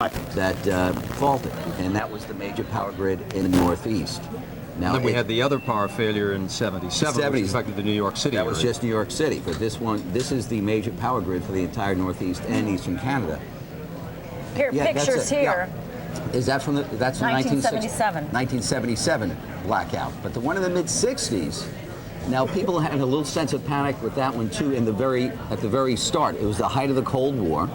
that faulted, and that was the major power grid in the Northeast. Now, and then we had the other power failure in '77, which affected the New York City area. That was just New York City, but this is the major power grid for the entire Northeast and Eastern Canada. Here, pictures here. Yeah. Is that from that's 1977. 1977 blackout. But the one in the mid-60s, now people had a little sense of panic with that one too at the very start. It was the height of the Cold War.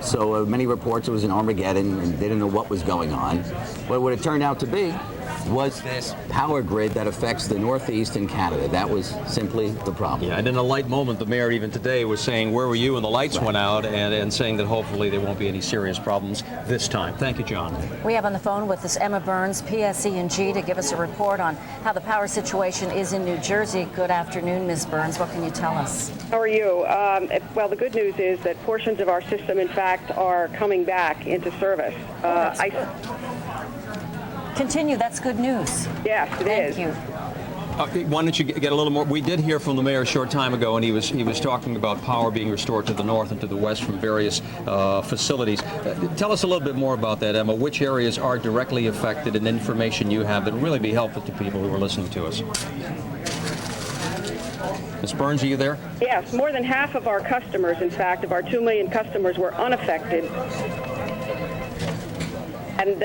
So many reports it was an Armageddon and they didn't know what was going on. But what it turned out to be was this power grid that affects the Northeast and Canada. That was simply the problem. Yeah, and in a light moment, the mayor even today was saying, where were you? And the lights went out, and saying that hopefully there won't be any serious problems this time. Thank you, John. We have on the phone with us Emma Burns, PSE&G, to give us a report on how the power situation is in New Jersey. Good afternoon, Ms. Burns. What can you tell us? How are you? Well, the good news is that portions of our system, in fact, are coming back into service. Continue. That's good news. Yes, it is. Thank you. Why don't you get a little more? We did hear from the mayor a short time ago, and he was talking about power being restored to the north and to the west from various facilities. Tell us a little bit more about that, Emma. Which areas are directly affected, and information you have that will really be helpful to people who are listening to us. Ms. Burns, are you there? Yes. More than half of our customers, in fact, of our 2 million customers, were unaffected. And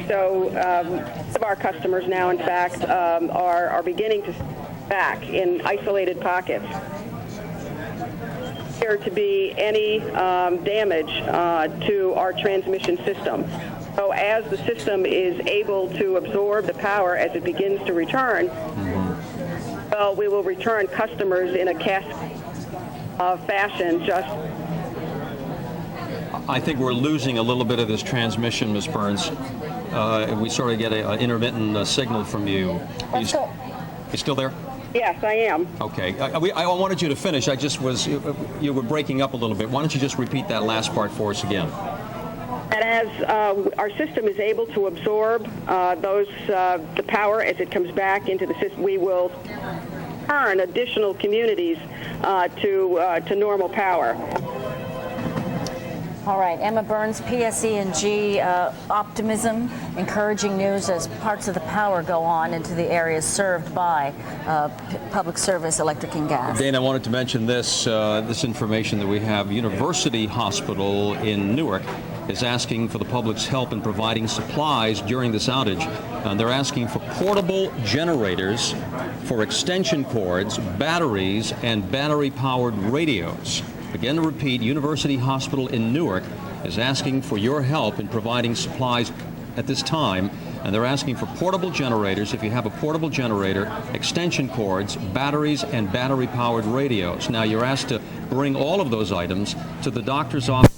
so some of our customers now, in fact, are beginning to back in isolated pockets. There to be any damage to our transmission system. So as the system is able to absorb the power as it begins to return, well, we will return customers in a cascaded fashion. I think we're losing a little bit of this transmission, Ms. Burns. We sort of get an intermittent signal from you. You still there? Yes, I am. Okay. I wanted you to finish. You were breaking up a little bit. Why don't you just repeat that last part for us again? And as our system is able to absorb the power as it comes back into the system, we will turn additional communities to normal power. All right, Emma Burns, PSE&G, optimism, encouraging news as parts of the power go on into the areas served by public service, electric and gas. Dana, I wanted to mention this information that we have. University Hospital in Newark is asking for the public's help in providing supplies during this outage. They're asking for portable generators, for extension cords, batteries, and battery-powered radios. Again, to repeat, University Hospital in Newark is asking for your help in providing supplies at this time, and they're asking for portable generators. If you have a portable generator, extension cords, batteries, and battery-powered radios. Now, you're asked to bring all of those items to the doctor's office.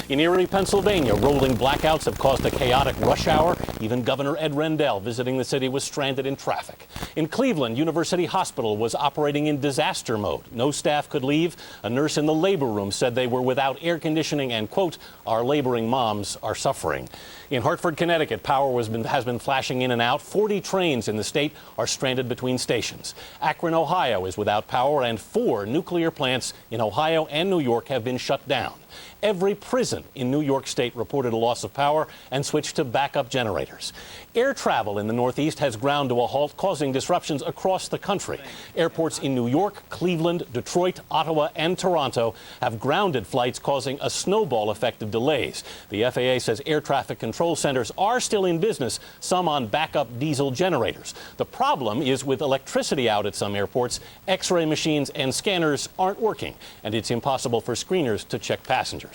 In Erie, Pennsylvania, rolling blackouts have caused a chaotic rush hour. Even Governor Ed Rendell visiting the city was stranded in traffic. In Cleveland, University Hospital was operating in disaster mode. No staff could leave. A nurse in the labor room said they were without air conditioning and, quote, our laboring moms are suffering. In Hartford, Connecticut, power has been flashing in and out. 40 trains in the state are stranded between stations. Akron, Ohio is without power, and 4 nuclear plants in Ohio and New York have been shut down. Every prison in New York State reported a loss of power and switched to backup generators. Air travel in the Northeast has ground to a halt, causing disruptions across the country. Airports in New York, Cleveland, Detroit, Ottawa, and Toronto have grounded flights, causing a snowball effect of delays. The FAA says air traffic control centers are still in business, some on backup diesel generators. The problem is with electricity out at some airports, X-ray machines and scanners aren't working, and it's impossible for screeners to check passengers.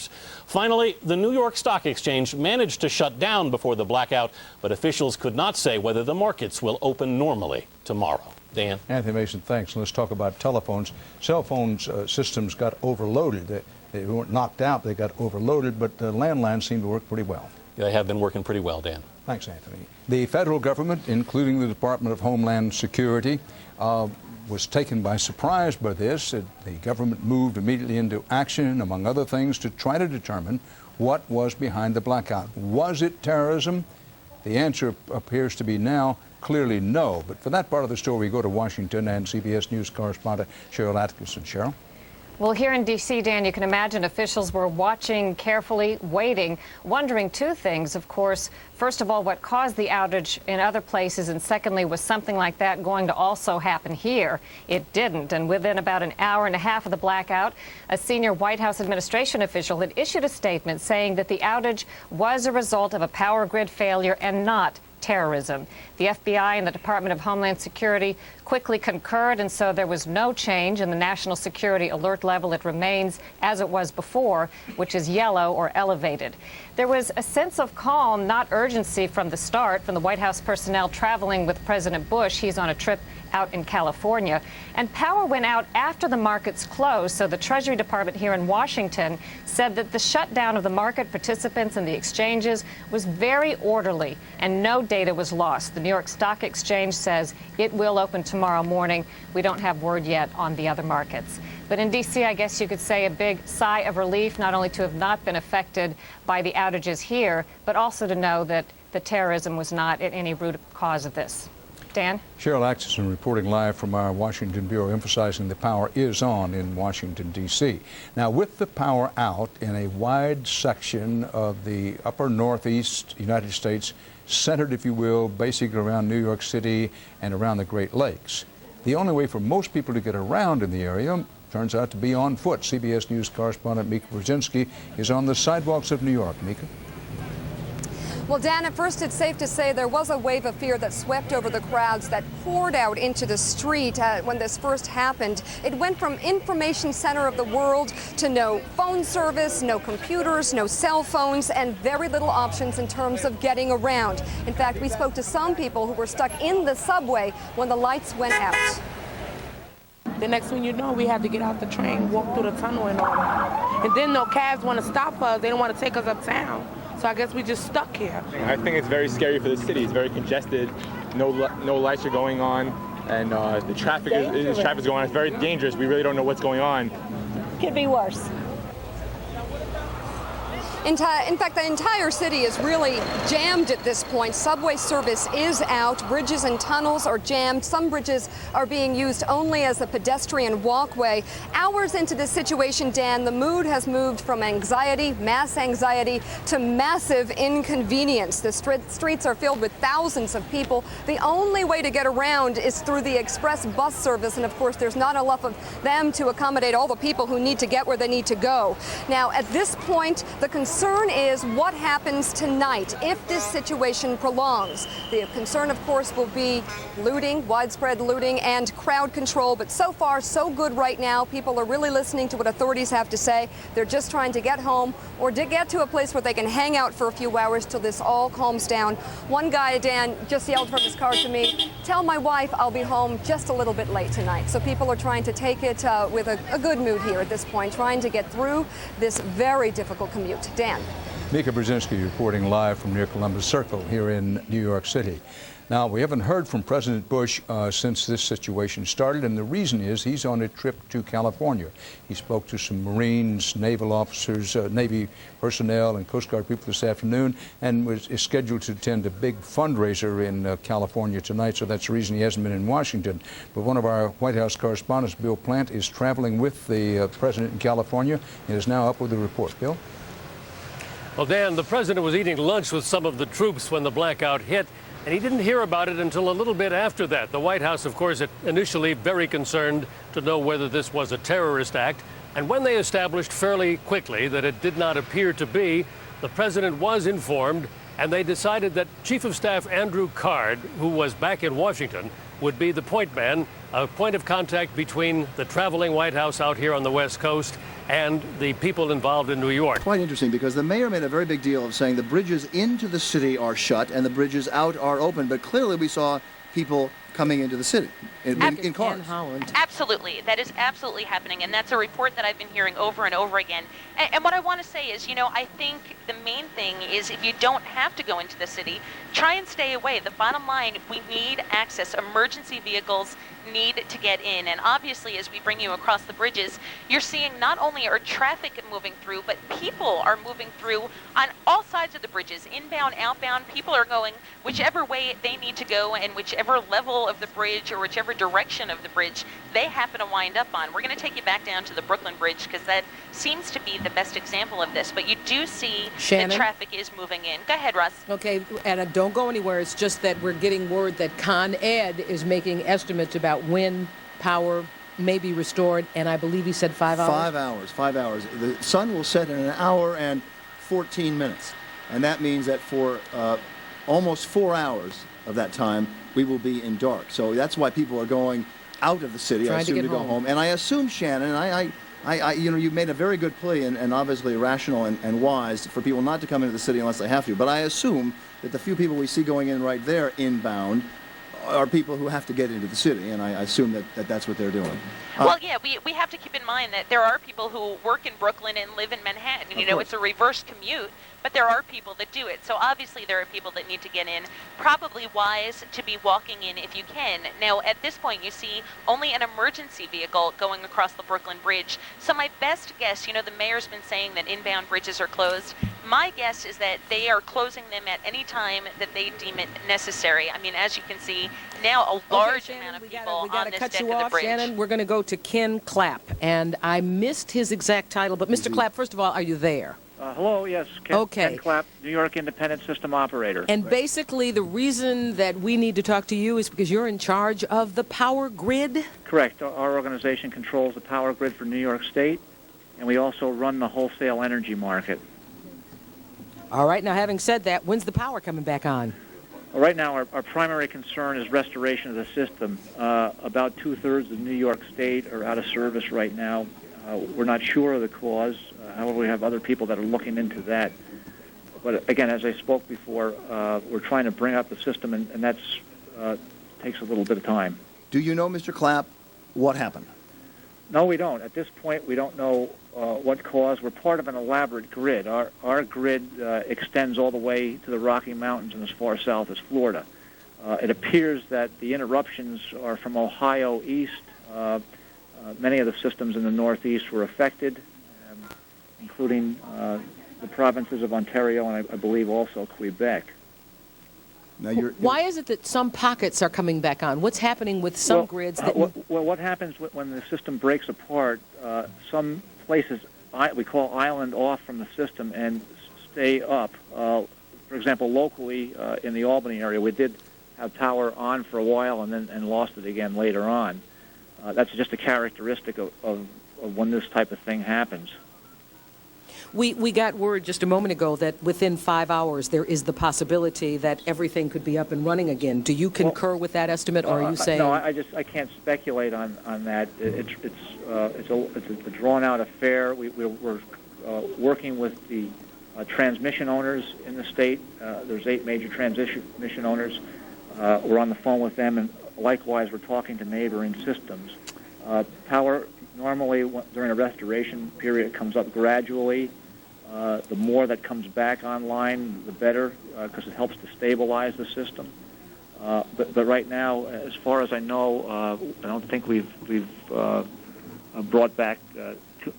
Finally, the New York Stock Exchange managed to shut down before the blackout, but officials could not say whether the markets will open normally tomorrow. Dan? Anthony Mason, thanks. Let's talk about telephones. Cell phone systems got overloaded. They weren't knocked out, they got overloaded, but the landlines seem to work pretty well. They have been working pretty well, Dan. Thanks, Anthony. The federal government, including the Department of Homeland Security, was taken by surprise by this. The government moved immediately into action, among other things, to try to determine what was behind the blackout. Was it terrorism? The answer appears to be now clearly no. But for that part of the story, we go to Washington and CBS News correspondent Cheryl Atkinson. Cheryl? Well, here in D.C., Dan, you can imagine officials were watching carefully, waiting, wondering two things, of course. First of all, what caused the outage in other places, and secondly, was something like that going to also happen here? It didn't, and within about an hour and a half of the blackout, a senior White House administration official had issued a statement saying that the outage was a result of a power grid failure and not terrorism. The FBI and the Department of Homeland Security quickly concurred, and so there was no change in the national security alert level. It remains as it was before, which is yellow or elevated. There was a sense of calm, not urgency from the start, from the White House personnel traveling with President Bush. He's on a trip out in California. And power went out after the markets closed, so the Treasury Department here in Washington said that the shutdown of the market participants and the exchanges was very orderly and no data was lost. The New York Stock Exchange says it will open tomorrow morning. We don't have word yet on the other markets. But in D.C., I guess you could say a big sigh of relief, not only to have not been affected by the outages here, but also to know that the terrorism was not at any root cause of this. Dan? Cheryl Atkinson reporting live from our Washington Bureau, emphasizing the power is on in Washington, D.C. Now, with the power out in a wide section of the upper Northeast United States, centered, if you will, basically around New York City and around the Great Lakes, the only way for most people to get around in the area turns out to be on foot. CBS News correspondent Mika Brzezinski is on the sidewalks of New York. Mika? Well, Dan, at first it's safe to say there was a wave of fear that swept over the crowds that poured out into the street when this first happened. It went from information center of the world to no phone service, no computers, no cell phones, and very little options in terms of getting around. In fact, we spoke to some people who were stuck in the subway when the lights went out. The next thing you know, we had to get out the train, walk through the tunnel and all that. And then no cabs want to stop us. They don't want to take us uptown. So I guess we just stuck here. I think it's very scary for the city. It's very congested. No lights are going on, and the traffic is going on. It's very dangerous. We really don't know what's going on. Could be worse. In fact, the entire city is really jammed at this point. Subway service is out. Bridges and tunnels are jammed. Some bridges are being used only as a pedestrian walkway. Hours into this situation, Dan, the mood has moved from anxiety, mass anxiety, to massive inconvenience. The streets are filled with thousands of people. The only way to get around is through the express bus service, and of course, there's not enough of them to accommodate all the people who need to get where they need to go. Now, at this point, the concern is what happens tonight if this situation prolongs. The concern, of course, will be looting, widespread looting, and crowd control. But so far, so good right now. People are really listening to what authorities have to say. They're just trying to get home or to get to a place where they can hang out for a few hours till this all calms down. One guy, Dan, just yelled from his car to me, "Tell my wife I'll be home just a little bit late tonight." So people are trying to take it with a good mood here at this point, trying to get through this very difficult commute. Dan. Mika Brzezinski reporting live from near Columbus Circle here in New York City. Now, we haven't heard from President Bush since this situation started, and the reason is he's on a trip to California. He spoke to some Marines, naval officers, Navy personnel, and Coast Guard people this afternoon, and is scheduled to attend a big fundraiser in California tonight, so that's the reason he hasn't been in Washington. But one of our White House correspondents, Bill Plant, is traveling with the President in California and is now up with the report. Bill? Well, Dan, the president was eating lunch with some of the troops when the blackout hit, and he didn't hear about it until a little bit after that. The White House, of course, initially very concerned to know whether this was a terrorist act. And when they established fairly quickly that it did not appear to be, the president was informed, and they decided that Chief of Staff Andrew Card, who was back in Washington, would be the point man, a point of contact between the traveling White House out here on the West Coast and the people involved in New York. Quite interesting, because the mayor made a very big deal of saying the bridges into the city are shut and the bridges out are open, but clearly we saw people coming into the city in cars. Absolutely. That is absolutely happening, and that's a report that I've been hearing over and over again. And what I want to say is, you know, I think the main thing is if you don't have to go into the city, try and stay away. The bottom line, we need access. Emergency vehicles need to get in, and obviously as we bring you across the bridges, you're seeing not only are traffic moving through, but people are moving through on all sides of the bridges, inbound, outbound. People are going whichever way they need to go and whichever level angle of the bridge or whichever direction of the bridge they happen to wind up on. We're going to take you back down to the Brooklyn Bridge because that seems to be the best example of this. But you do see that traffic is moving in. Go ahead, Russ. Okay, and don't go anywhere. It's just that we're getting word that Con Ed is making estimates about when power may be restored, and I believe he said 5 hours? 5 hours, 5 hours. The sun will set in an hour and 14 minutes. And that means that for almost 4 hours of that time, we will be in dark. So that's why people are going out of the city, I assume, to go home. And I assume, Shannon, you know, you've made a very good plea and obviously rational and wise for people not to come into the city unless they have to. But I assume that the few people we see going in right there inbound are people who have to get into the city, and I assume that that's what they're doing. Well, yeah, we have to keep in mind that there are people who work in Brooklyn and live in Manhattan. You know, it's a reverse commute, but there are people that do it. So obviously there are people that need to get in. Probably wise to be walking in if you can. Now, at this point, you see only an emergency vehicle going across the Brooklyn Bridge. So my best guess, you know, the mayor's been saying that inbound bridges are closed. My guess is that they are closing them at any time that they deem it necessary. I mean, as you can see, now a large amount of people on this deck of the bridge. Shannon, we're going to go to Ken Clapp, and I missed his exact title, but Mr. Clapp, first of all, are you there? Hello, yes, Ken Clapp, New York Independent System Operator. And basically the reason that we need to talk to you is because you're in charge of the power grid? Correct. Our organization controls the power grid for New York State, and we also run the wholesale energy market. All right, now having said that, when's the power coming back on? Well, right now, our primary concern is restoration of the system. About 2/3 of New York State are out of service right now. We're not sure of the cause. However, we have other people that are looking into that. But again, as I spoke before, we're trying to bring up the system, and that takes a little bit of time. Do you know, Mr. Clapp, what happened? No, we don't. At this point, we don't know what caused. We're part of an elaborate grid. Our grid extends all the way to the Rocky Mountains and as far south as Florida. It appears that the interruptions are from Ohio east. Many of the systems in the Northeast were affected, including the provinces of Ontario and I believe also Quebec. Now why is it that some pockets are coming back on? What's happening with some grids? That what happens when the system breaks apart, some places we call island off from the system and stay up. For example, locally in the Albany area, we did have power on for a while and lost it again later on. That's just a characteristic of when this type of thing happens. We got word just a moment ago that within 5 hours there is the possibility that everything could be up and running again. Do you concur with that estimate, or are you saying? No, I can't speculate on that. It's a drawn-out affair. We're working with the transmission owners in the state. There's 8 major transmission owners. We're on the phone with them, and likewise we're talking to neighboring systems. Power normally during a restoration period comes up gradually. The more that comes back online, the better, because it helps to stabilize the system. But right now, as far as I know, I don't think we've brought back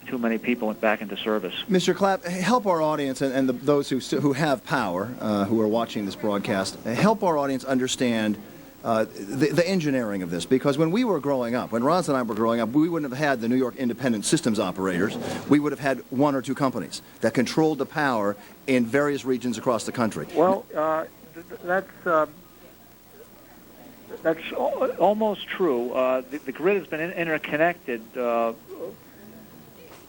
too many people back into service. Mr. Clapp, help our audience and those who have power, who are watching this broadcast, help our audience understand the engineering of this, because when we were growing up, when Roz and I were growing up, we wouldn't have had the New York Independent Systems Operators. We would have had 1 or 2 companies that controlled the power in various regions across the country. Well, that's almost true. The grid has been interconnected,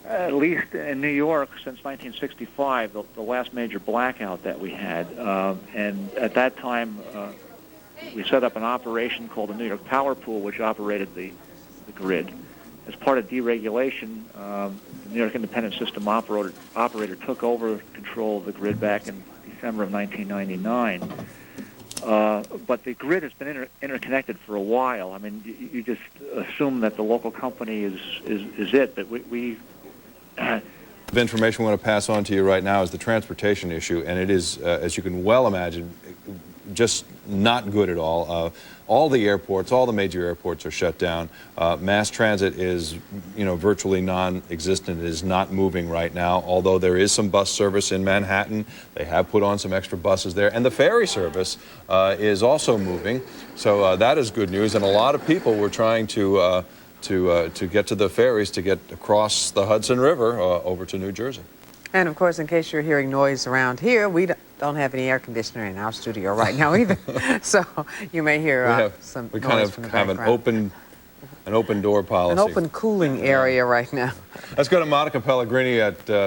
at least in New York, since 1965, the last major blackout that we had. And at that time, we set up an operation called the New York Power Pool, which operated the grid. As part of deregulation, the New York Independent System Operator took over control of the grid back in December of 1999. But the grid has been interconnected for a while. I mean, you just assume that the local company is it, but we The information we want to pass on to you right now is the transportation issue, and it is, as you can well imagine, just not good at all. All the airports, all the major airports are shut down. Mass transit is, virtually non-existent. It is not moving right now, although there is some bus service in Manhattan. They have put on some extra buses there. And the ferry service is also moving. So that is good news. And a lot of people were trying to get to the ferries to get across the Hudson River over to New Jersey. And of course, in case you're hearing noise around here, we don't have any air conditioner in our studio right now either. So you may hear some we noise kind of from the have background. an open door policy. An open cooling area right now. Let's go to Monica Pellegrini,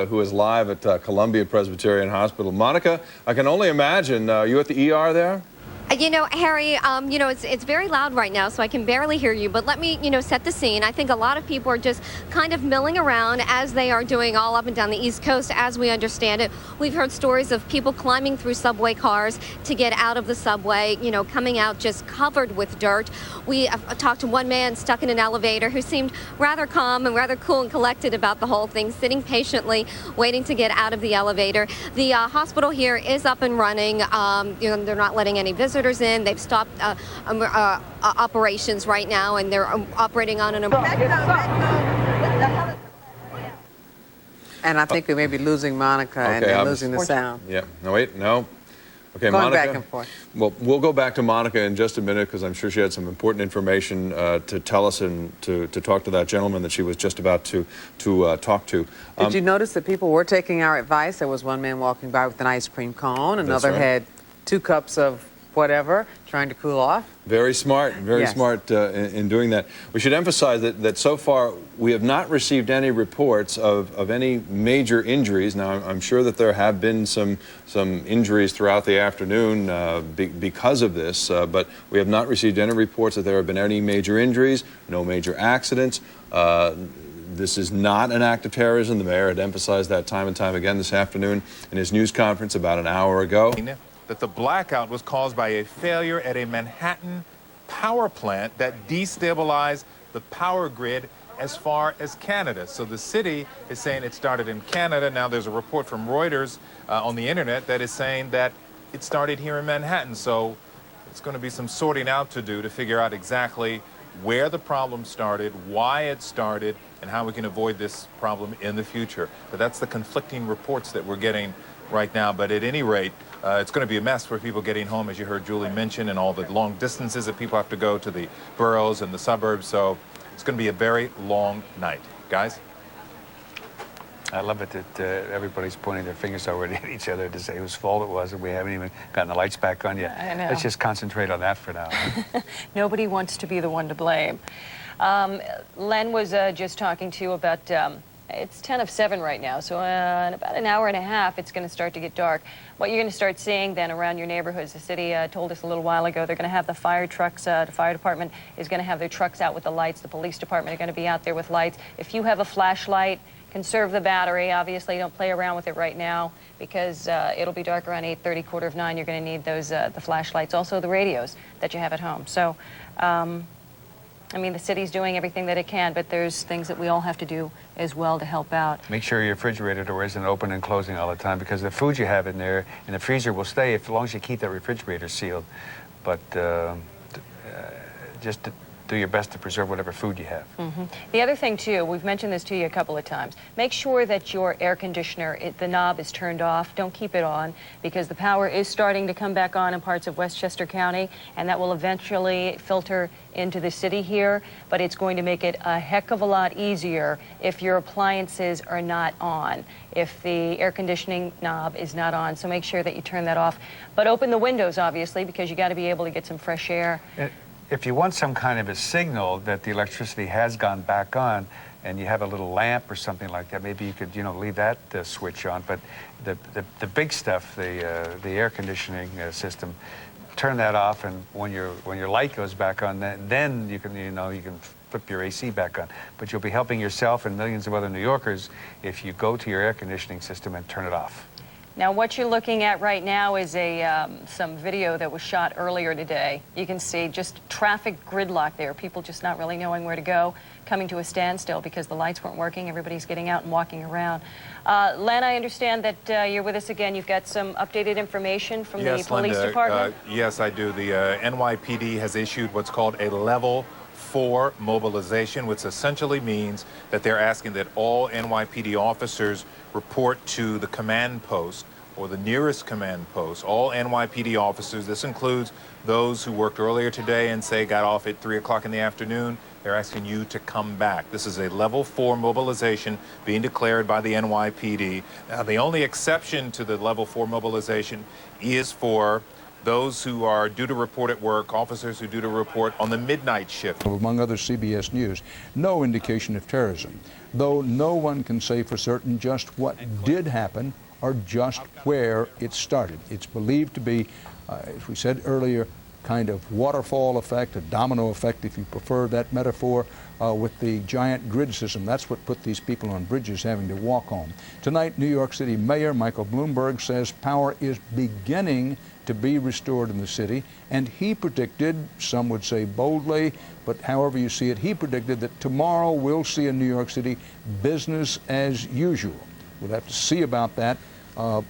who is live at Columbia Presbyterian Hospital. Monica, I can only imagine, you at the ER there? Harry, it's very loud right now, so I can barely hear you, but let me, set the scene. I think a lot of people are just kind of milling around as they are doing all up and down the East Coast, as we understand it. We've heard stories of people climbing through subway cars to get out of the subway, coming out just covered with dirt. We talked to one man stuck in an elevator who seemed rather calm and rather cool and collected about the whole thing, sitting patiently, waiting to get out of the elevator. The hospital here is up and running. They're not letting any visitors in. They've stopped operations right now, and they're operating on an And I think we may be losing Monica and losing the sound. Yeah. No, wait. No. Okay, Going Monica. back and forth. Well, we'll go back to Monica in just a minute because I'm sure she had some important information to tell us and to talk to that gentleman that she was just about to talk to. Did you notice that people were taking our advice? There was one man walking by with an ice cream cone. Another had 2 cups of whatever, trying to cool off. Very smart, very smart in doing that. We should emphasize that so far we have not received any reports of any major injuries. Now, I'm sure that there have been some injuries throughout the afternoon because of this, but we have not received any reports that there have been any major injuries, no major accidents. This is not an act of terrorism. The mayor had emphasized that time and time again this afternoon in his news conference about an hour ago. That the blackout was caused by a failure at a Manhattan power plant that destabilized the power grid as far as Canada. So the city is saying it started in Canada. Now there's a report from Reuters on the internet that is saying that it started here in Manhattan. So it's going to be some sorting out to do to figure out exactly where the problem started, why it started, and how we can avoid this problem in the future. But that's the conflicting reports that we're getting right now. But at any rate, it's going to be a mess for people getting home, as you heard Julie mention, and all the long distances that people have to go to the boroughs and the suburbs. So it's going to be a very long night. Guys? I love it that everybody's pointing their fingers already at each other to say whose fault it was, and we haven't even gotten the lights back on yet. I know. Let's just concentrate on that for now. Nobody wants to be the one to blame. Len was just talking to you about, it's 10 of 7 right now, so in about an hour and a half, it's going to start to get dark. What you're going to start seeing then around your neighborhoods, the city told us a little while ago, they're going to have the fire trucks, the fire department is going to have their trucks out with the lights, the police department are going to be out there with lights. If you have a flashlight, conserve the battery. Obviously, don't play around with it right now because it'll be dark around 8:30, 8:45. You're going to need those the flashlights, also the radios that you have at home. So, I mean, the city's doing everything that it can, but there's things that we all have to do as well to help out. Make sure your refrigerator door isn't open and closing all the time, because the food you have in there in the freezer will stay as long as you keep that refrigerator sealed. But just do your best to preserve whatever food you have. Mm-hmm. The other thing, too, we've mentioned this to you a couple of times. Make sure that your air conditioner, the knob is turned off. Don't keep it on, because the power is starting to come back on in parts of Westchester County, and that will eventually filter into the city here. But it's going to make it a heck of a lot easier if your appliances are not on, if the air conditioning knob is not on. So make sure that you turn that off. But open the windows, obviously, because you got to be able to get some fresh air. If you want some kind of a signal that the electricity has gone back on, and you have a little lamp or something like that, maybe you could, leave that switch on. But the big stuff, the air conditioning system, turn that off, and when your light goes back on, then you can you can flip your AC back on. But you'll be helping yourself and millions of other New Yorkers if you go to your air conditioning system and turn it off. Now, what you're looking at right now is some video that was shot earlier today. You can see just traffic gridlock there, people just not really knowing where to go, coming to a standstill because the lights weren't working. Everybody's getting out and walking around. Len, I understand that you're with us again. You've got some updated information from the police department? Yes, I do. The NYPD has issued what's called a level 4 mobilization, which essentially means that they're asking that all NYPD officers report to the command post or the nearest command post. All NYPD officers, this includes those who worked earlier today and say got off at 3 o'clock in the afternoon, they're asking you to come back. This is a level 4 mobilization being declared by the NYPD. Now, the only exception to the level 4 mobilization is for those who are due to report at work, officers who are due to report on the midnight shift. Among other CBS News, no indication of terrorism, though no one can say for certain just what did happen or just where it started. It's believed to be, as we said earlier, kind of waterfall effect, a domino effect, if you prefer that metaphor, with the giant grid system. That's what put these people on bridges having to walk on. Tonight, New York City Mayor Michael Bloomberg says power is beginning to be restored in the city, and he predicted, some would say boldly, but however you see it, he predicted that tomorrow we'll see in New York City business as usual. We'll have to see about that.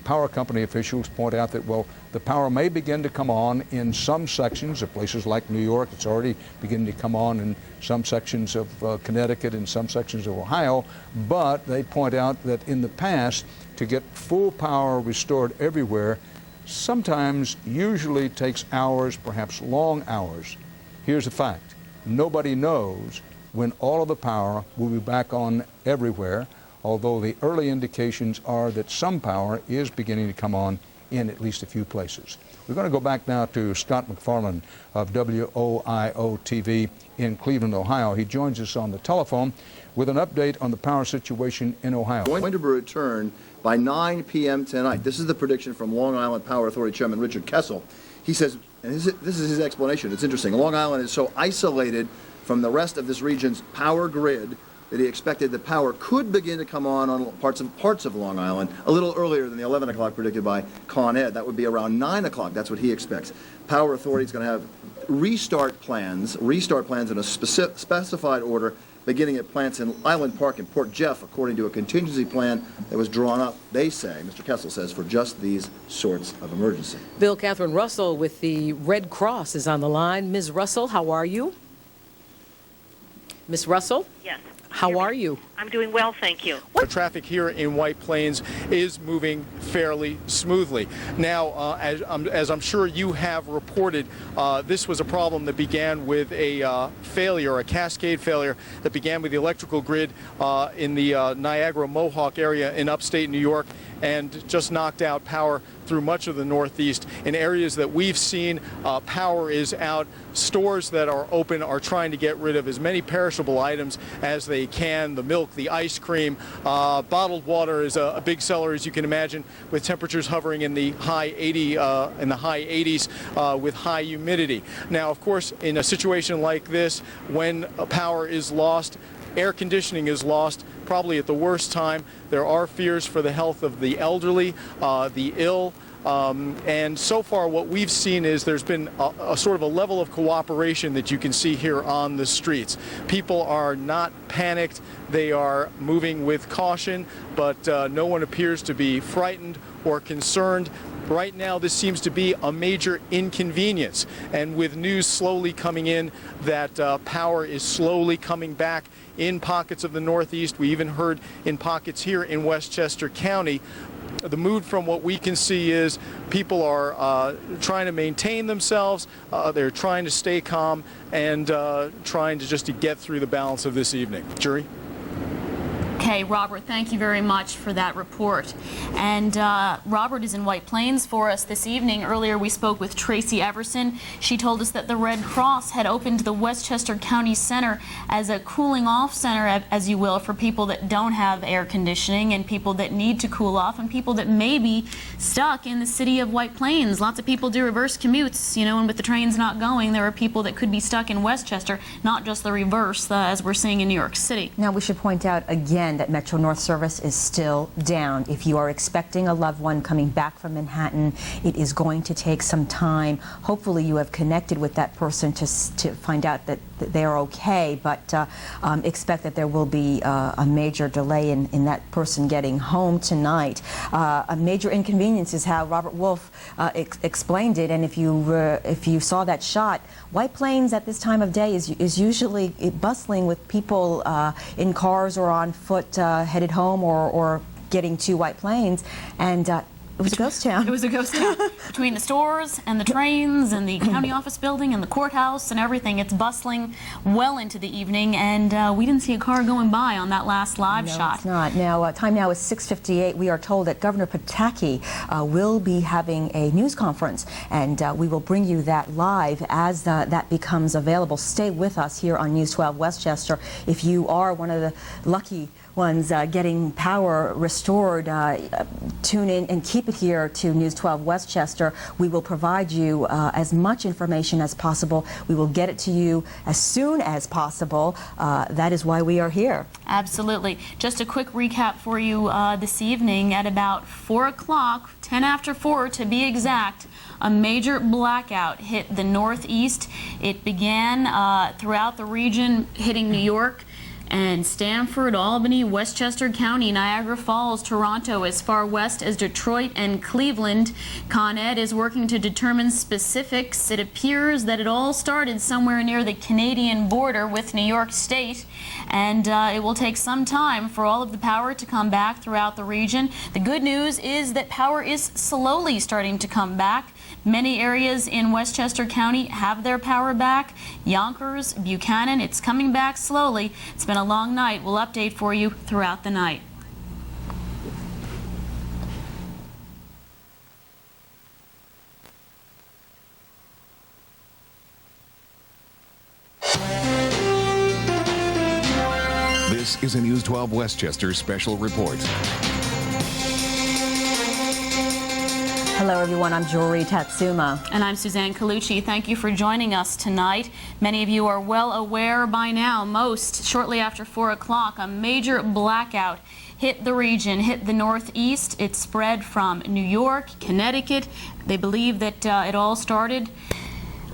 Power company officials point out that, well, the power may begin to come on in some sections of places like New York. It's already beginning to come on in some sections of Connecticut and some sections of Ohio, but they point out that in the past, to get full power restored everywhere, sometimes usually takes hours, perhaps long hours. Here's the fact. Nobody knows when all of the power will be back on everywhere, although the early indications are that some power is beginning to come on in at least a few places. We're going to go back now to Scott McFarland of WOIO-TV in Cleveland, Ohio. He joins us on the telephone with an update on the power situation in Ohio. Going to return by 9 p.m. tonight. This is the prediction from Long Island Power Authority Chairman Richard Kessel. He says, and this is his explanation, it's interesting, Long Island is so isolated from the rest of this region's power grid that he expected the power could begin to come on parts of Long Island a little earlier than the 11 o'clock predicted by Con Ed. That would be around 9 o'clock. That's what he expects. Power Authority is going to have restart plans in a specified order, beginning at plants in Island Park and Port Jeff, according to a contingency plan that was drawn up, they say, Mr. Kessel says, for just these sorts of emergency. Bill, Catherine Russell with the Red Cross is on the line. Ms. Russell, how are you? Ms. Russell? Yes. How are you? I'm doing well, thank you. The traffic here in White Plains is moving fairly smoothly. Now, as I'm sure you have reported, this was a problem that began with a failure, a cascade failure that began with the electrical grid in the Niagara-Mohawk area in upstate New York, and just knocked out power through much of the Northeast. In areas that we've seen, power is out. Stores that are open are trying to get rid of as many perishable items as they can. The milk, the ice cream, bottled water is a big seller, as you can imagine, with temperatures hovering in the high 80s with high humidity. Now, of course, in a situation like this, when power is lost, air conditioning is lost, probably at the worst time. There are fears for the health of the elderly, the ill, and so far what we've seen is there's been a sort of a level of cooperation that you can see here on the streets. People are not panicked. They are moving with caution, but no one appears to be frightened or concerned. Right now, this seems to be a major inconvenience, and with news slowly coming in that power is slowly coming back in pockets of the Northeast. We even heard in pockets here in Westchester County. The mood from what we can see is people are trying to maintain themselves, they're trying to stay calm, and trying to just get through the balance of this evening. Jury? Okay, Robert, thank you very much for that report. And Robert is in White Plains for us this evening. Earlier we spoke with Tracy Everson. She told us that the Red Cross had opened the Westchester County Center as a cooling off center, as you will, for people that don't have air conditioning and people that need to cool off and people that may be stuck in the city of White Plains. Lots of people do reverse commutes, you know, and with the trains not going, there are people that could be stuck in Westchester, not just the reverse, as we're seeing in New York City. Now we should point out again understand that Metro North service is still down. If you are expecting a loved one coming back from Manhattan, it is going to take some time. Hopefully you have connected with that person to find out that they are okay, but expect that there will be a major delay in that person getting home tonight. A major inconvenience is how Robert Wolf explained it, and if you saw that shot, White Plains at this time of day is usually bustling with people in cars or on foot headed home or getting to White Plains, and it was a ghost town. It was a ghost town. Between the stores and the trains and the county office building and the courthouse and everything, it's bustling well into the evening, and we didn't see a car going by on that last live shot. It's not. Now, time now is 6:58. We are told that Governor Pataki will be having a news conference, and we will bring you that live as that becomes available. Stay with us here on News 12 Westchester. If you are one of the lucky ones getting power restored, tune in and keep it here to News 12 Westchester. We will provide you as much information as possible. We will get it to you as soon as possible. That is why we are here. Absolutely. Just a quick recap for you this evening. At about 4 o'clock, 10 after 4 to be exact, a major blackout hit the Northeast. It began throughout the region, hitting New York and Stamford, Albany, Westchester County, Niagara Falls, Toronto, as far west as Detroit and Cleveland. Con Ed is working to determine specifics. It appears that it all started somewhere near the Canadian border with New York State, and it will take some time for all of the power to come back throughout the region. The good news is that power is slowly starting to come back. Many areas in Westchester County have their power back. Yonkers, Buchanan, it's coming back slowly. It's been a long night. We'll update for you throughout the night. This is a News 12 Westchester special report. Hello everyone, I'm Jory Tatsuma. And I'm Suzanne Colucci. Thank you for joining us tonight. Many of you are well aware by now, most shortly after 4 o'clock, a major blackout hit the region, hit the Northeast. It spread from New York, Connecticut. They believe that it all started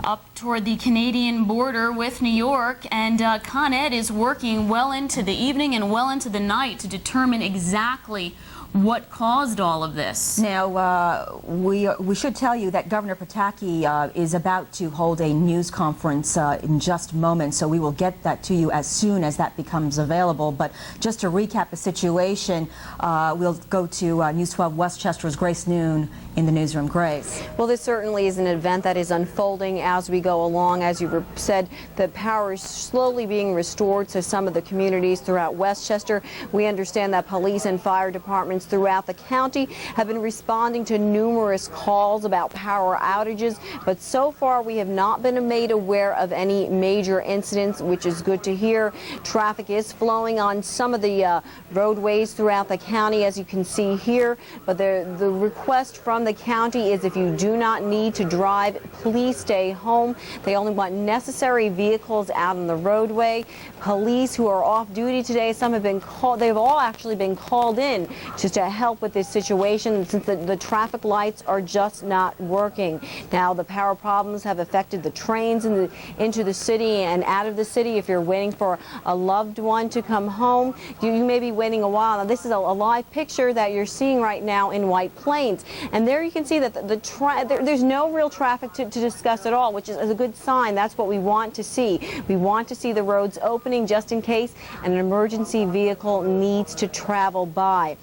up toward the Canadian border with New York, and Con Ed is working well into the evening and well into the night to determine exactly what caused all of this. Now, we should tell you that Governor Pataki is about to hold a news conference in just moments, so we will get that to you as soon as that becomes available. But just to recap the situation, we'll go to News 12 Westchester's Grace Noon in the newsroom. Grace. Well, this certainly is an event that is unfolding as we go along. As you said, the power is slowly being restored to some of the communities throughout Westchester. We understand that police and fire departments throughout the county have been responding to numerous calls about power outages, but so far we have not been made aware of any major incidents, which is good to hear. Traffic is flowing on some of the roadways throughout the county, as you can see here, but the request from the county is if you do not need to drive, please stay home. They only want necessary vehicles out on the roadway. Police who are off duty today, some have been called, they've all actually been called in just to help with this situation, since the traffic lights are just not working. Now, the power problems have affected the trains into the city and out of the city. If you're waiting for a loved one to come home, you may be waiting a while. Now, this is a live picture that you're seeing right now in White Plains, and there you can see that there's no real traffic to discuss at all, which is a good sign. That's what we want to see. We want to see the roads opening just in case an emergency vehicle needs to travel by.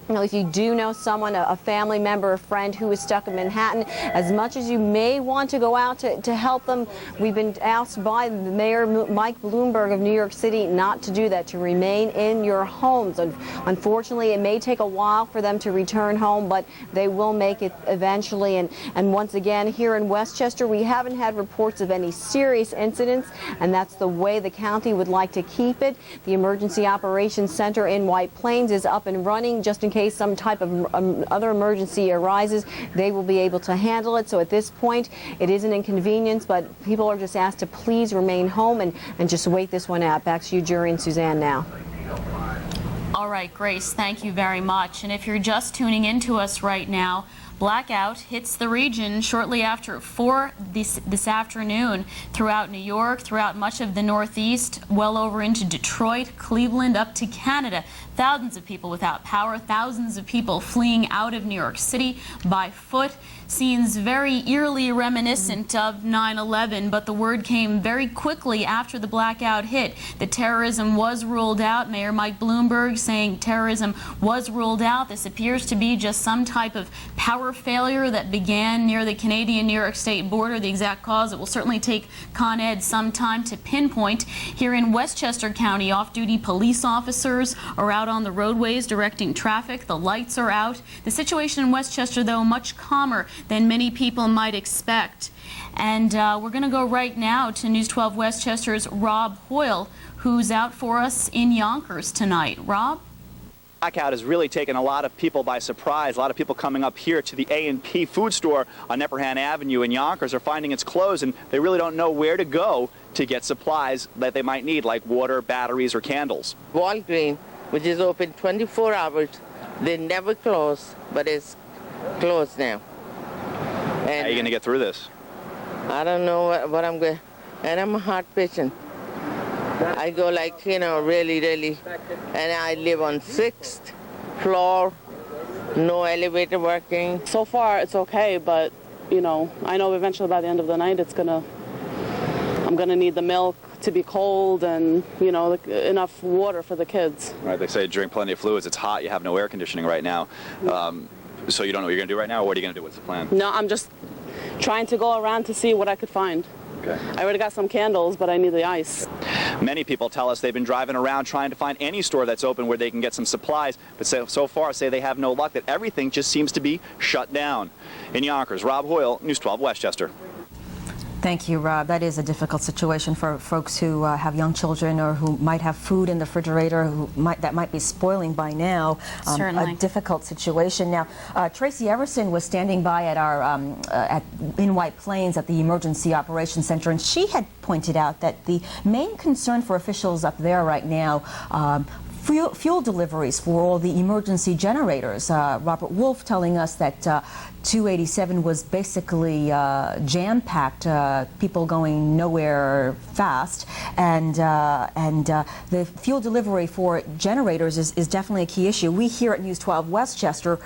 You know, if you do know someone, a family member, a friend who is stuck in Manhattan, as much as you may want to go out to help them, we've been asked by Mayor Mike Bloomberg of New York City not to do that, to remain in your homes. Unfortunately, it may take a while for them to return home, but they will make it eventually. And once again, here in Westchester, we haven't had reports of any serious incidents, and that's the way the county would like to keep it. The Emergency Operations Center in White Plains is up and running just in case some type of other emergency arises. They will be able to handle it. So at this point, it is an inconvenience, but people are just asked to please remain home and just wait this one out. Back to you, Jury and Suzanne, now. All right. right, Grace, thank you very much. And if you're just tuning into us right now, blackout hits the region shortly after 4 this afternoon throughout New York, throughout much of the Northeast, well over into Detroit, Cleveland, up to Canada. Thousands of people without power, thousands of people fleeing out of New York City by foot. Scenes very eerily reminiscent of 9/11, but the word came very quickly after the blackout hit that terrorism was ruled out. Mayor Mike Bloomberg saying terrorism was ruled out. This appears to be just some type of power failure that began near the Canadian-New York State border. The exact cause, it will certainly take Con Ed some time to pinpoint. Here in Westchester County, off-duty police officers are out on the roadways directing traffic. The lights are out. The situation in Westchester, though, much calmer than many people might expect. And we're going to go right now to News 12 Westchester's Rob Hoyle, who's out for us in Yonkers tonight. Rob? Blackout has really taken a lot of people by surprise. A lot of people coming up here to the A&P food store on Nepperhan Avenue in Yonkers are finding it's closed, and they really don't know where to go to get supplies that they might need, like water, batteries, or candles. Walgreens, which is open 24 hours, they never close, but it's closed now. And how are you going to get through this? I don't know what I'm going, and I'm a heart patient. I go like, you know, really, and I live on 6th floor, no elevator working. So far it's okay, but, you know, I know eventually by the end of the night I'm gonna need the milk to be cold and, you know, enough water for the kids. Right, they say drink plenty of fluids. It's hot, you have no air conditioning right now. So you don't know what you're going to do right now, or what are you going to do? What's the plan? No, I'm just trying to go around to see what I could find. Okay. I already got some candles, but I need the ice. Many people tell us they've been driving around trying to find any store that's open where they can get some supplies, but so far say they have no luck, that everything just seems to be shut down. In Yonkers, Rob Hoyle, News 12 Westchester. Thank you, Rob. That is a difficult situation for folks who have young children or who might have food in the refrigerator that might be spoiling by now. Certainly. A difficult situation. Now, Tracy Everson was standing by at our in White Plains at the Emergency Operations Center, and she had pointed out that the main concern for officials up there right now fuel deliveries for all the emergency generators. Robert Wolf telling us that 287 was basically jam-packed, people going nowhere fast, and the fuel delivery for generators is definitely a key issue. We here at News 12 Westchester,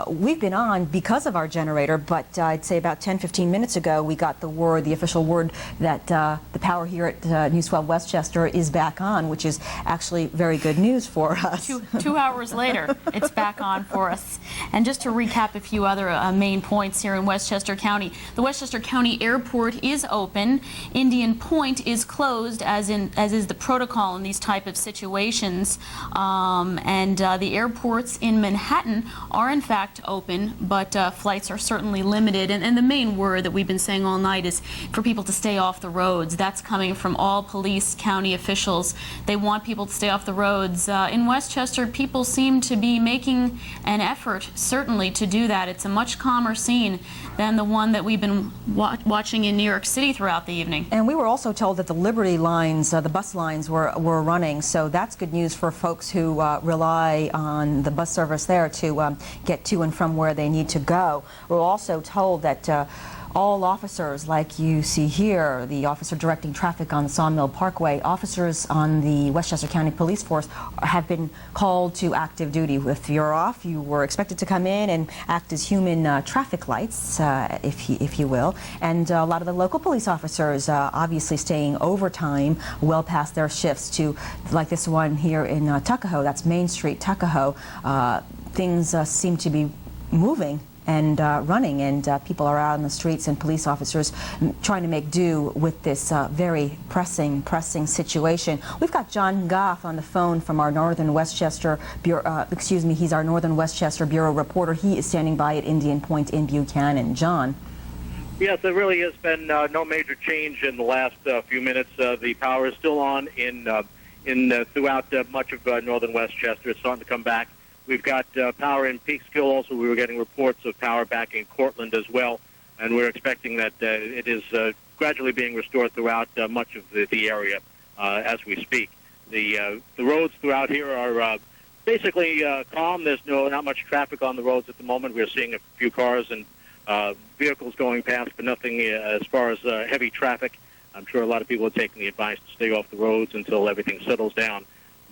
we've been on because of our generator, but I'd say about 10-15 minutes ago we got the official word that the power here at News 12 Westchester is back on, which is actually very good news for us. Two hours later, it's back on for us. And just to recap a few other main points here in Westchester County. The Westchester County Airport is open. Indian Point is closed, as is the protocol in these type of situations. The airports in Manhattan are in fact open, but flights are certainly limited. And the main word that we've been saying all night is for people to stay off the roads. That's coming from all police, county officials. They want people to stay off the roads. In Westchester, people seem to be making an effort, certainly, to do that. It's a much calmer scene than the one that we've been watching in New York City throughout the evening. And we were also told that the Liberty lines, the bus lines were running, so that's good news for folks who rely on the bus service there to get to and from where they need to go. We're also told that all officers, like you see here, the officer directing traffic on Sawmill Parkway, officers on the Westchester County Police Force have been called to active duty. If you're off, you were expected to come in and act as human traffic lights, if you will. And a lot of the local police officers obviously staying overtime well past their shifts to, like this one here in Tuckahoe, that's Main Street, Tuckahoe. Things seem to be moving and running, and people are out on the streets, and police officers trying to make do with this very pressing situation. We've got John Goff on the phone from our Northern Westchester Bureau, he's our Northern Westchester Bureau reporter. He is standing by at Indian Point in Buchanan. John. Yes, there really has been no major change in the last few minutes. The power is still on throughout much of Northern Westchester. It's starting to come back. We've got power in Peekskill also. We were getting reports of power back in Cortland as well, and we're expecting that it is gradually being restored throughout much of the area as we speak. The roads throughout here are Basically calm. There's not much traffic on the roads at the moment. We're seeing a few cars and vehicles going past, but nothing as far as heavy traffic. I'm sure a lot of people are taking the advice to stay off the roads until everything settles down.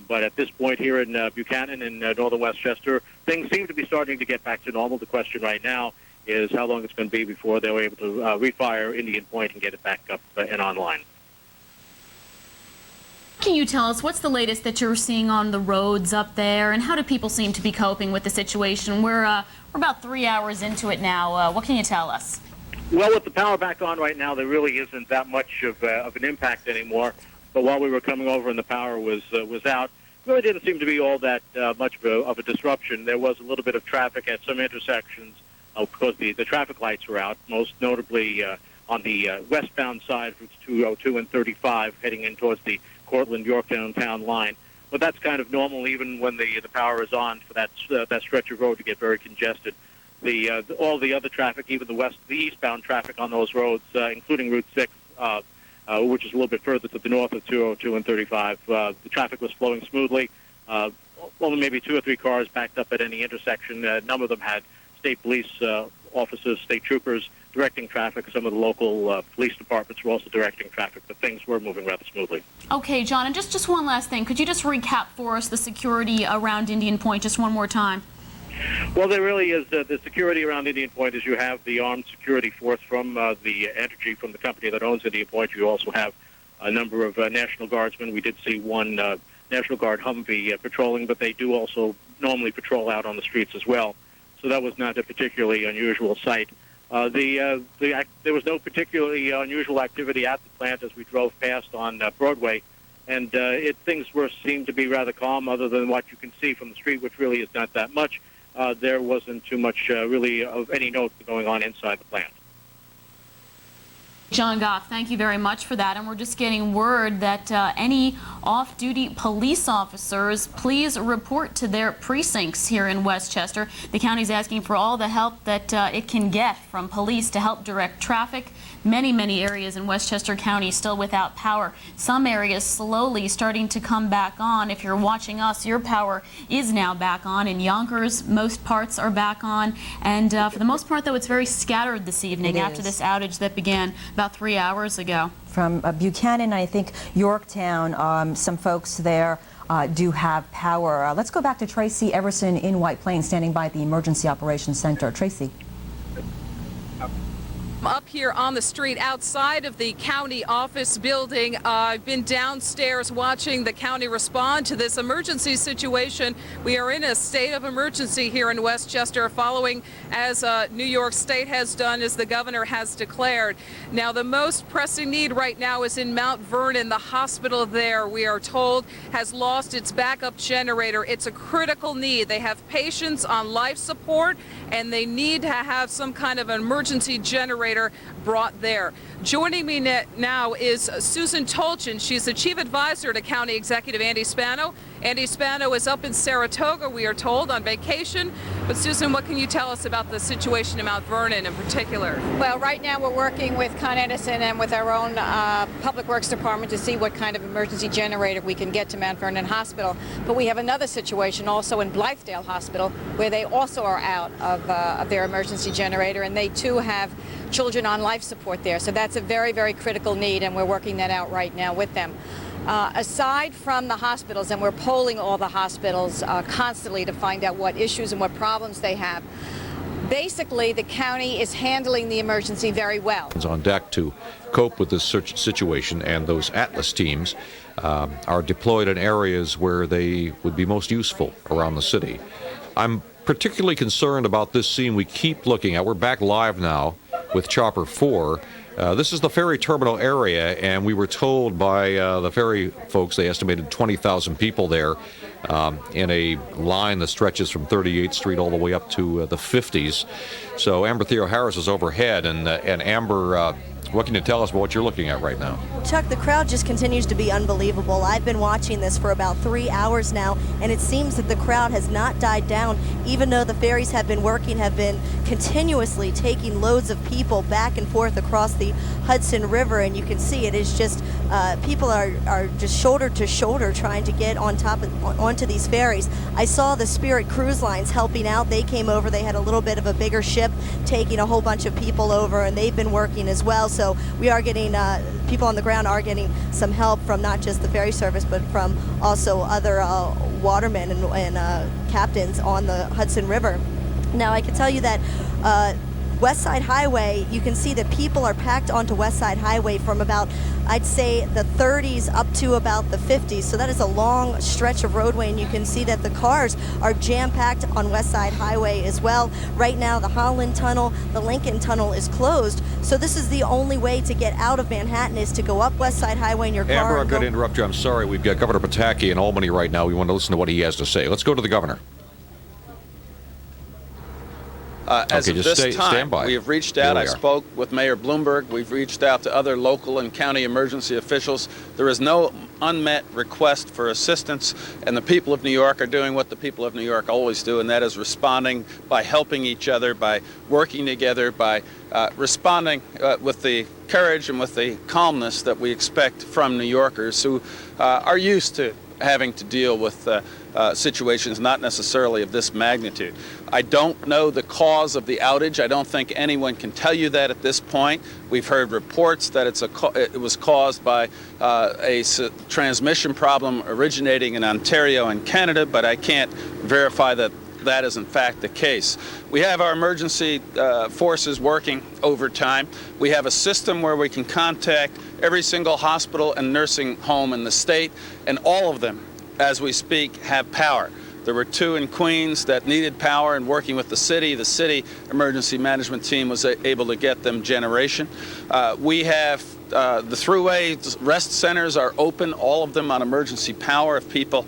But at this point here in Buchanan and northern Westchester, things seem to be starting to get back to normal. The question right now is how long it's going to be before they're able to refire Indian Point and get it back up and online. Can you tell us what's the latest that you're seeing on the roads up there, and how do people seem to be coping with the situation? We're about 3 hours into it now. What can you tell us? Well, with the power back on right now, there really isn't that much of an impact anymore. But while we were coming over and the power was out, it really didn't seem to be all that much of a disruption. There was a little bit of traffic at some intersections because the traffic lights were out, most notably on the westbound side, routes 202 and 35, heading in towards the Cortland-Yorktown town line. But that's kind of normal even when the power is on for that stretch of road to get very congested. All the other traffic, even the eastbound traffic on those roads, including Route 6, which is a little bit further to the north of 202 and 35, the traffic was flowing smoothly. Only maybe 2 or 3 cars backed up at any intersection. A number of them had state police officers, state troopers directing traffic. Some of the local police departments were also directing traffic, but things were moving rather smoothly. Okay, John, and just one last thing. Could you just recap for us the security around Indian Point just one more time? Well, there really is the security around Indian Point is you have the armed security force from the energy from the company that owns Indian Point. You also have a number of National Guardsmen. We did see one National Guard Humvee patrolling, but they do also normally patrol out on the streets as well. So that was not a particularly unusual sight. There was no particularly unusual activity at the plant as we drove past on Broadway, and things seemed to be rather calm other than what you can see from the street, which really is not that much. There wasn't too much really of any note going on inside the plant. John Goff, thank you very much for that. And we're just getting word that any off-duty police officers, please report to their precincts here in Westchester. The county's asking for all the help that it can get from police to help direct traffic. Many areas in Westchester County still without power. Some areas slowly starting to come back on. If you're watching us, your power is now back on. In Yonkers, most parts are back on. And for the most part, though, it's very scattered this evening after this outage that began about 3 hours ago. From Buchanan, I think Yorktown, some folks there do have power. Let's go back to Tracy Everson in White Plains, standing by at the Emergency Operations Center. Tracy. Up here on the street outside of the county office building. I've been downstairs watching the county respond to this emergency situation. We are in a state of emergency here in Westchester, following as New York State has done, as the governor has declared. Now, the most pressing need right now is in Mount Vernon. The hospital there, we are told, has lost its backup generator. It's a critical need. They have patients on life support, and they need to have some kind of an emergency generator brought there. Joining me now is Susan Tolchin. She's the chief advisor to County Executive Andy Spano. Andy Spano is up in Saratoga, we are told, on vacation. But Susan, what can you tell us about the situation in Mount Vernon in particular? Well, right now we're working with Con Edison and with our own Public Works Department to see what kind of emergency generator we can get to Mount Vernon Hospital. But we have another situation also in Blythedale Hospital, where they also are out of their emergency generator, and they too have children on life support there. So that's a very critical need, and we're working that out right now with them. Aside from the hospitals, and we're polling all the hospitals constantly to find out what issues and what problems they have, basically the county is handling the emergency very well. On deck to cope with this situation, and those Atlas teams are deployed in areas where they would be most useful around the city. I'm particularly concerned about this scene we keep looking at. We're back live now with Chopper 4. This is the ferry terminal area, and we were told by the ferry folks they estimated 20,000 people there in a line that stretches from 38th Street all the way up to the 50s. So Amber Theo Harris is overhead, and Amber, What can you tell us about what you're looking at right now? Chuck, the crowd just continues to be unbelievable. I've been watching this for about 3 hours now, and it seems that the crowd has not died down, even though the ferries have been working, have been continuously taking loads of people back and forth across the Hudson River, and you can see it is just, people are just shoulder to shoulder trying to get onto these ferries. I saw the Spirit Cruise Lines helping out. They came over, they had a little bit of a bigger ship taking a whole bunch of people over, and they've been working as well. So we are getting, people on the ground are getting some help from not just the ferry service, but from also other watermen and captains on the Hudson River. Now, I can tell you that West Side Highway, you can see that people are packed onto West Side Highway from about, I'd say, the 30s up to about the 50s. So that is a long stretch of roadway, and you can see that the cars are jam-packed on West Side Highway as well. Right now, the Holland Tunnel, the Lincoln Tunnel is closed. So this is the only way to get out of Manhattan, is to go up West Side Highway in your car. Amber, I'm going to interrupt you. I'm sorry. We've got Governor Pataki in Albany right now. We want to listen to what he has to say. Let's go to the governor. As of this time, we have reached out. I spoke with Mayor Bloomberg. We've reached out to other local and county emergency officials. There is no unmet request for assistance, and the people of New York are doing what the people of New York always do, and that is responding by helping each other, by working together, by responding with the courage and with the calmness that we expect from New Yorkers who are used to having to deal with situations not necessarily of this magnitude. I don't know the cause of the outage. I don't think anyone can tell you that at this point. We've heard reports that it was caused by a transmission problem originating in Ontario and Canada, but I can't verify that that is in fact the case. We have our emergency forces working overtime. We have a system where we can contact every single hospital and nursing home in the state, and all of them, as we speak, have power. There were 2 in Queens that needed power, and working with the city emergency management team was able to get them generation. We have the thruway rest centers are open, all of them on emergency power if people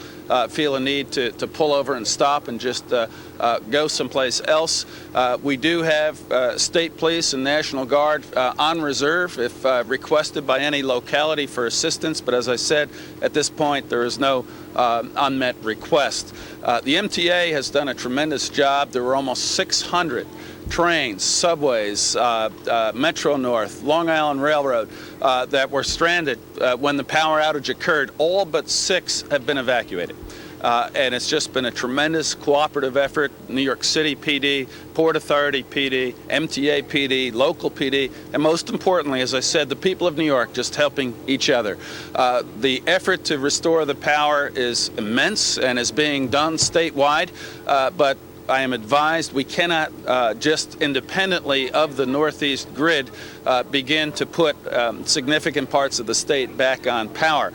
feel a need to pull over and stop and just go someplace else. We do have state police and National Guard on reserve if requested by any locality for assistance, but as I said, at this point there is no unmet request. The MTA has done a tremendous job. There were almost 600 trains, subways, Metro North, Long Island Railroad that were stranded when the power outage occurred. All but 6 have been evacuated. And it's just been a tremendous cooperative effort. New York City PD, Port Authority PD, MTA PD, local PD, and most importantly, as I said, the people of New York just helping each other. The effort to restore the power is immense and is being done statewide, but I am advised we cannot just independently of the Northeast grid begin to put significant parts of the state back on power.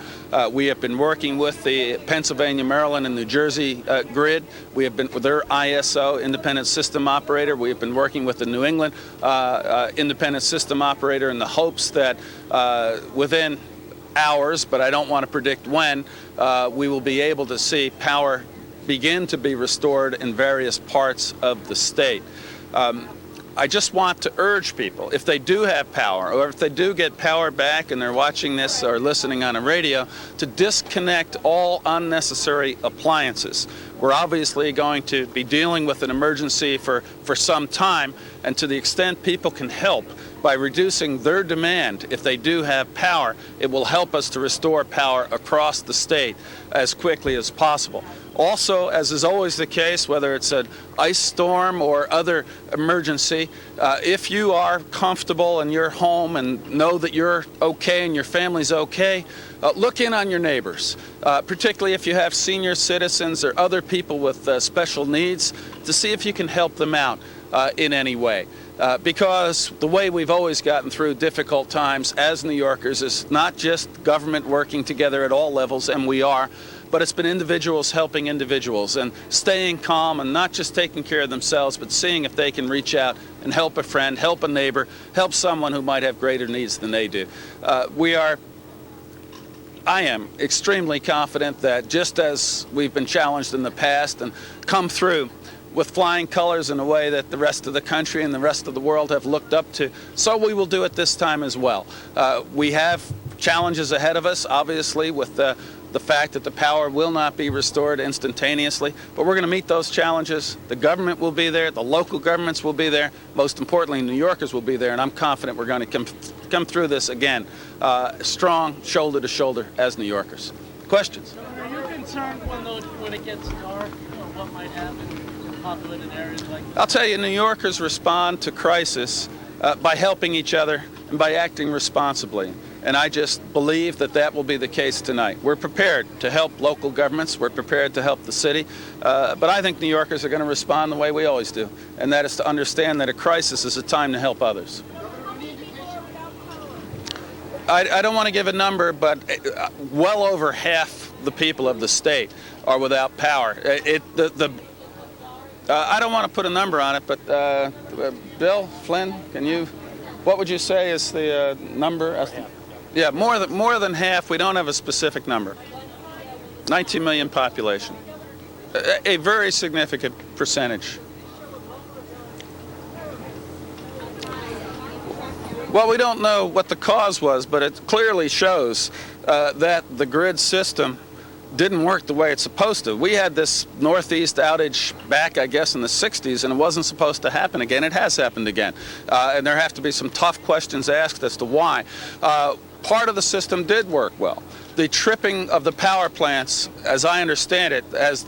We have been working with the Pennsylvania, Maryland, and New Jersey grid. We have been with their ISO, independent system operator. We have been working with the New England independent system operator in the hopes that within hours, but I don't want to predict when, we will be able to see power begin to be restored in various parts of the state. I just want to urge people, if they do have power, or if they do get power back and they're watching this or listening on a radio, to disconnect all unnecessary appliances. We're obviously going to be dealing with an emergency for some time, and to the extent people can help by reducing their demand if they do have power, it will help us to restore power across the state as quickly as possible. Also, as is always the case, whether it's an ice storm or other emergency, if you are comfortable in your home and know that you're okay and your family's okay, look in on your neighbors, particularly if you have senior citizens or other people with special needs, to see if you can help them out in any way. Because the way we've always gotten through difficult times as New Yorkers is not just government working together at all levels, and we are, but it's been individuals helping individuals and staying calm and not just taking care of themselves, but seeing if they can reach out and help a friend, help a neighbor, help someone who might have greater needs than they do. I am extremely confident that just as we've been challenged in the past and come through, with flying colors in a way that the rest of the country and the rest of the world have looked up to. So we will do it this time as well. We have challenges ahead of us, obviously, with the fact that the power will not be restored instantaneously, but we're going to meet those challenges. The government will be there, the local governments will be there, most importantly, New Yorkers will be there, and I'm confident we're going to come through this again, strong, shoulder to shoulder as New Yorkers. Questions? Are you concerned when it gets dark, what might happen in populated areas like that? I'll tell you, New Yorkers respond to crisis by helping each other and by acting responsibly. And I just believe that that will be the case tonight. We're prepared to help local governments. We're prepared to help the city. But I think New Yorkers are going to respond the way we always do, and that is to understand that a crisis is a time to help others. I don't want to give a number, but well over half the people of the state are without power. I don't want to put a number on it, but Bill, Flynn, what would you say is the number? Yeah, more than half. We don't have a specific number. 19 million population. A very significant percentage. Well, we don't know what the cause was, but it clearly shows that the grid system didn't work the way it's supposed to. We had this Northeast outage back, I guess, in the 60s, and it wasn't supposed to happen again. It has happened again. And there have to be some tough questions asked as to why. Part of the system did work well. The tripping of the power plants, as I understand it, as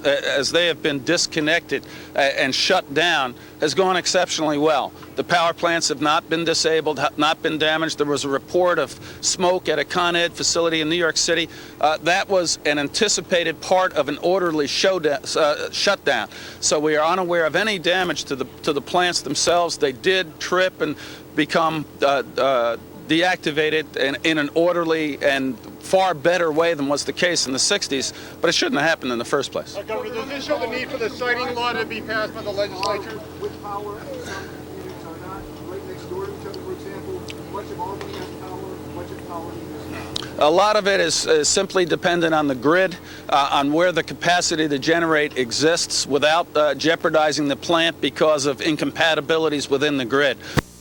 they have been disconnected and shut down, has gone exceptionally well. The power plants have not been disabled, not been damaged. There was a report of smoke at a Con Ed facility in New York City. That was an anticipated part of an orderly shutdown. So we are unaware of any damage to the plants themselves. They did trip and become deactivated in an orderly and far better way than was the case in the 60s, but it shouldn't have happened in the first place. Governor, does this show the need for the siting law to be passed by the legislature? With power, some units are not right next door to each other, for example. Much of Albany has power, much of Colony does not. A lot of it is simply dependent on the grid, on where the capacity to generate exists without jeopardizing the plant because of incompatibilities within the grid.